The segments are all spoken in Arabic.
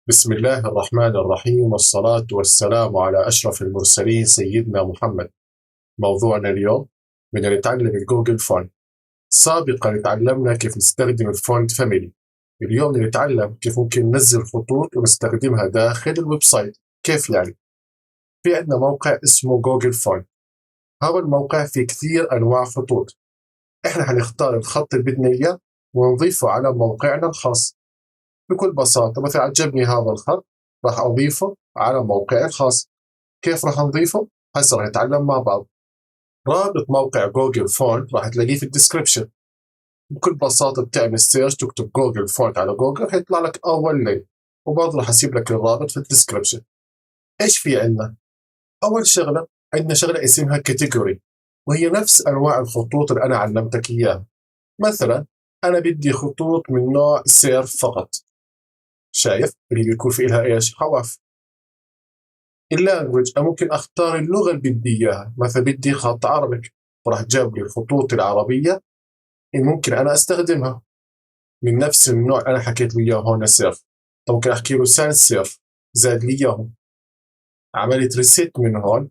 بسم الله الرحمن الرحيم، والصلاة والسلام على أشرف المرسلين سيدنا محمد. موضوعنا اليوم بدنا نتعلم الجوجل فونت. سابقا تعلمنا كيف نستخدم الفونت فاميلي. اليوم بدنا نتعلم كيف ممكن ننزل خطوط ونستخدمها داخل الويب سايت. كيف يعني؟ في عندنا موقع اسمه جوجل فونت. هذا الموقع فيه كثير أنواع خطوط. إحنا حنختار الخط اللي بدنا إياه ونضيفه على موقعنا الخاص. بكل بساطة مثلا عجبني هذا الخط، راح أضيفه على موقعي الخاص. كيف راح نضيفه؟ هسه راح نتعلم مع بعض. رابط موقع جوجل فونت راح تلاقيه في الديسكربشن. بكل بساطة بتعمل سيرش، تكتب جوجل فونت على جوجل حيطلع لك أول لينك، وبرضه راح أسيب لك الرابط في الديسكربشن. إيش في عندنا؟ أول شغلة عندنا شغلة اسمها كاتيجوري، وهي نفس أنواع الخطوط اللي أنا علمتك إياها. مثلا أنا بدي خطوط من نوع سيرف فقط. شايف اللي بيكون في لها إيش؟ حواف. اللانجوج ممكن اختار اللغه اللي بدي اياها، مثلا بدي خط عربي راح جاب لي الخطوط العربيه اللي ممكن انا استخدمها من نفس النوع اللي انا حكيت له اياه هون سيرف. طب ممكن احكي له سانس سيرف، زاد لي اياهم، عملت ريسيت من هون،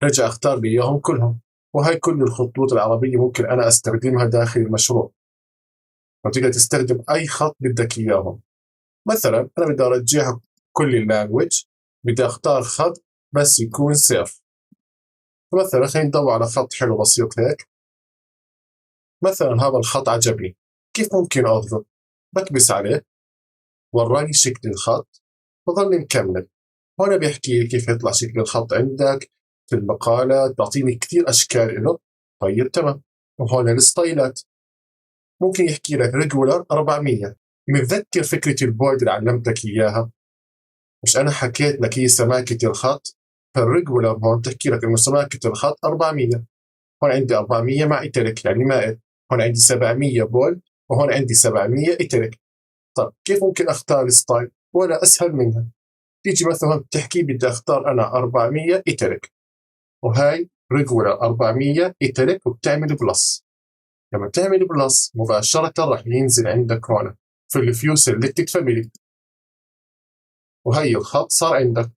رجع اختار لي اياهم كلهم. وهي كل الخطوط العربيه ممكن انا استخدمها داخل المشروع، وتقدر تستخدم اي خط بدك اياهم. مثلا انا بدي ارجعها كل اللانجوج، بدي اختار خط بس يكون سيرف. مثلا خلينا ندور على خط حلو بسيط هيك. مثلا هذا الخط عجبني، كيف ممكن أضغط؟ بكبس عليه، وراني شكل الخط، بظل مكمل. هنا بيحكي لي كيف يطلع شكل الخط عندك في المقالات، بعطيني كثير أشكال له. طيب تمام. وهون الستايلات ممكن يحكي لك ريجولار 400. متذكر فكرة البورد اللي علمتك إياها؟ مش أنا حكيت لك هي سماكة الخط؟ فالريجولار هون تحكي لك إنه سماكة الخط 400. هون عندي 400 مع إيتاليك يعني مائل. هون عندي 700 بولد، وهون عندي 700 إيتاليك. طيب كيف ممكن أختار الستايل؟ ولا أسهل منها. تيجي مثلا بتحكي بدي أختار أنا 400 إيتاليك، وهاي ريجولار 400 إيتاليك، وبتعمل بلس. لما تعمل بلس مباشرة راح ينزل عندك هون في الفيو سيلكتد فاميلي، وهي الخط صار عندك.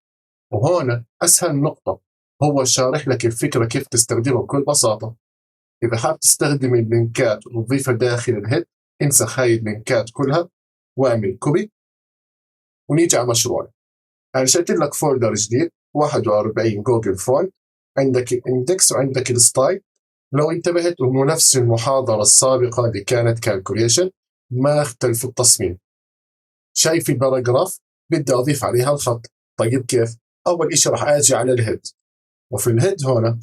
وهون أسهل نقطة، هو شارح لك الفكرة كيف تستخدمه بكل بساطة. إذا حاب تستخدم اللينكات وتضيفها داخل الهيد، انسخ هاي اللينكات كلها واعمل كوبي، ونيجي على مشروعنا. أنا نشأت لك فولدر جديد 41 جوجل فونت، عندك الاندكس وعندك الستايل. لو انتبهت انه نفس المحاضرة السابقة اللي كانت كالكوليشن، ما اختلف التصميم. شايف الباراجراف؟ بدي اضيف عليها الخط. طيب كيف؟ اول اشي راح اجي على الهيد، وفي الهيد هنا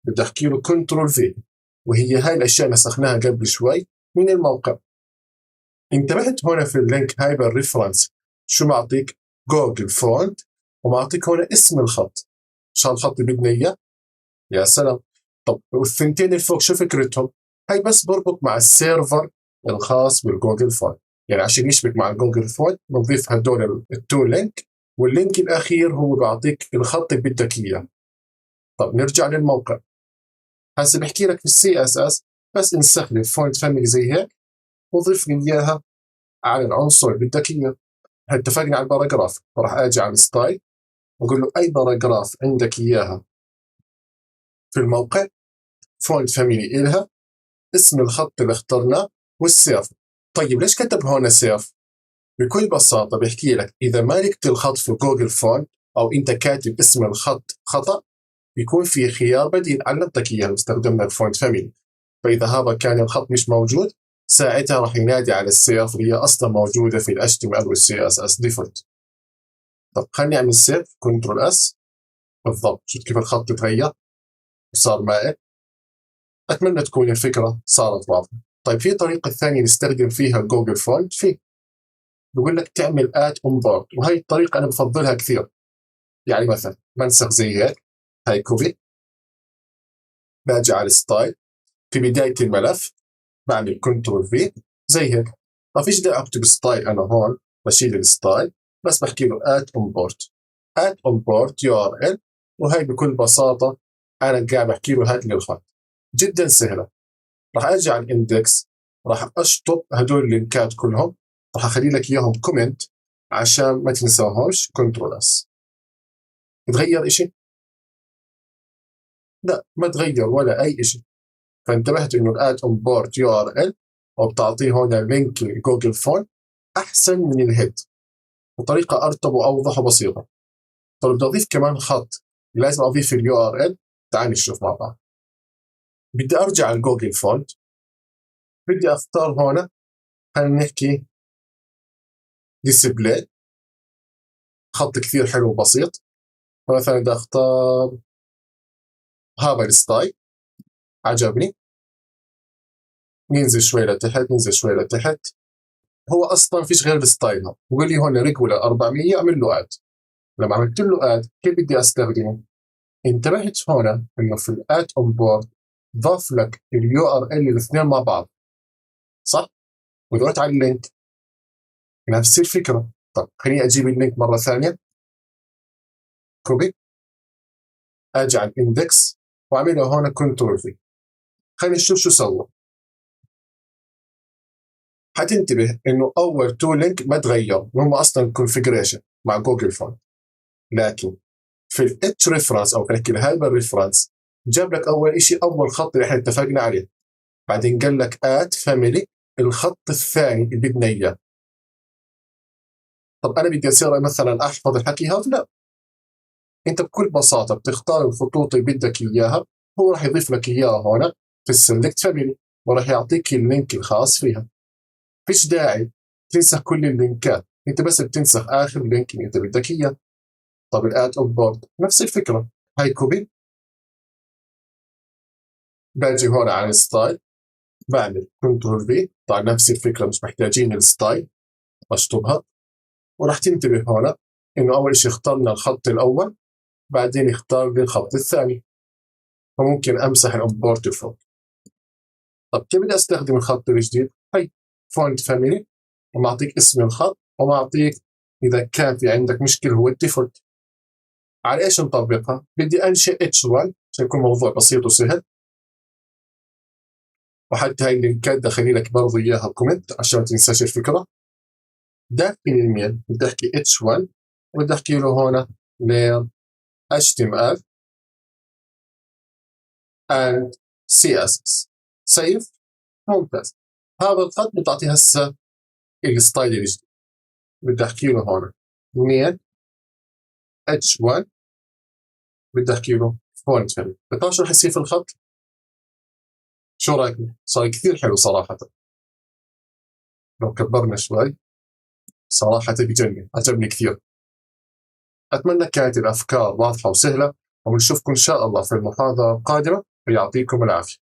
بدي احكي له كنترول في، وهي هاي الاشياء نسخناها قبل شوي من الموقع. انتبهت هنا في اللينك هاي بالريفرنس شو معطيك؟ جوجل فونت، ومعطيك هنا اسم الخط. شو الخط اللي بدنا اياه؟ يا سلام. طب والثنتين اللي فوق شو فكرتهم؟ هاي بس بربط مع السيرفر الخاص بالجوجل فونت، يعني عشان يشبك مع الجوجل فونت بنضيف هدول التو لينك، واللينك الاخير هو بيعطيك الخط اللي بدك اياه. طب نرجع للموقع. هسه بحكي لك في السي اس اس بس انسخ لي الفونت فاميلي زي هيك، وضيف لي اياها على العنصر اللي بدك اياه. اتفقنا على الباراجراف، راح اجي على الستايل واقول له اي باراجراف عندك اياها في الموقع، فونت فاميلي إلها، اسم الخط اللي اخترناه، والسيرف. طيب ليش كتب هون سيرف؟ بكل بساطة بيحكي لك إذا ما لقيت الخط في جوجل فونت، أو أنت كاتب اسم الخط خطأ، بيكون في خيار بديل علمتك إياه واستخدمنا الفونت فاميلي. فإذا هذا كان الخط مش موجود، ساعتها راح ينادي على السيرف اللي هي أصلا موجودة في ال HTML وال CSS ديفولت. طب خليني أعمل سيف كنترول اس. بالضبط، شفت كيف الخط تغير وصار مائل؟ أتمنى تكون الفكرة صارت واضحة. طيب في طريقة ثانية نستخدم فيها جوجل فونت، بقول لك تعمل ات اون بورد، وهي الطريقة أنا بفضلها كثير. يعني مثلا بنسخ زي هيك، هاي كوبي، باجي على الستايل في بداية الملف، بعمل كنترول في زي هيك. ما فيش داعي أكتب ستايل أنا هون، بشيل الستايل، بس بحكي له ات اون بورد، ات اون بورد URL. وهي بكل بساطة أنا قاعد بحكي له هات لي الخط. جدا سهلة. راح اجي على الاندكس، راح اشطب هدول اللينكات كلهم، راح اخلي لك اياهم كومنت، عشان ما تنساهمش كنترول اس. تغير إشي؟ لا، ما تغير ولا أي إشي. فانتبهت إنه الآت أون بورد يو آر إل وبتعطيه هون لينك لجوجل فون أحسن من الهيد بطريقة أرتب وأوضح وبسيطة. طب بدي أضيف كمان خط، لازم أضيف اليو آر إل. تعال نشوف مع بعض. بدي أرجع لجوجل فونت، بدي أختار هون، خلينا نحكي ديسبلاي، خط كثير حلو وبسيط. مثلا بدي أختار هذا الستايل، عجبني. ننزل شوي لتحت، ننزل شوي لتحت. هو أصلا فيش غير الستايل هذا، بقول لي هون ريجولار 400، أعمل له آد. لما عملت له آد كيف بدي أستخدمه؟ انتبهت هون إنه في الآد أون بورد ضاف لك اليو ار ال الاثنين مع بعض، صح؟ ودورت على اللينك، نفس الفكرة. طب خليني أجيب اللينك مرة ثانية، كوبي، أجي على الإندكس وأعمله هون كنترول في. خلينا نشوف شو سوى. حتنتبه إنه أول تو لينك ما تغير، هم أصلا كونفيجريشن مع جوجل فون، لكن في الاتش ريفرنس او في الهايبر ريفرنس جاب لك اول شيء اول خط اللي احنا اتفقنا عليه، بعدين قال لك ات فاميلي الخط الثاني اللي بدنا اياه. طب انا بدي اصير مثلا احفظ الحكي هذا؟ لا، انت بكل بساطه بتختار الخطوط اللي بدك اياها، هو راح يضيف لك اياها هون في السلكت فاميلي وراح يعطيك اللينك الخاص فيها. فيش داعي تنسخ كل اللينكات، انت بس بتنسخ اخر لينك اللي انت بدك اياه. طب الاد اون بورد نفس الفكره، هاي كوبي، باجي هون على الستايل، بعمل كنترول في، طبعا نفس الفكره مش محتاجين الستايل، بشطبها. وراح تنتبه هون انه اول شيء اخترنا الخط الاول، بعدين اختار لي الخط الثاني، فممكن امسح الامبورت فوق. طب كيف بدي استخدم الخط الجديد؟ هي فونت فاميلي، ومعطيك اسم الخط، ومعطيك اذا كان في عندك مشكله هو الديفولت. على ايش نطبقها؟ بدي انشئ H1 عشان يكون الموضوع بسيط وسهل. وحتى هاي اللينكات دخلي لك برضه اياها كومنت عشان ما تنساش الفكره. داخل الميل بدي احكي H1 وبدي احكي له هون layer HTML and CSS. سيف، ممتاز. هذا الخط بتعطي هسه الستايل الجديد. بدي احكي له هون mail H1، بدي احكي له فونت فاميلي. بتعرف شو رح يصير في الخط؟ شو رايك؟ صار كثير حلو صراحه. لو كبرنا شوي صراحه بجنن، عجبني كثير. اتمنى كانت الافكار واضحه وسهله، ونشوفكم ان شاء الله في المحاضره القادمه، ويعطيكم العافيه.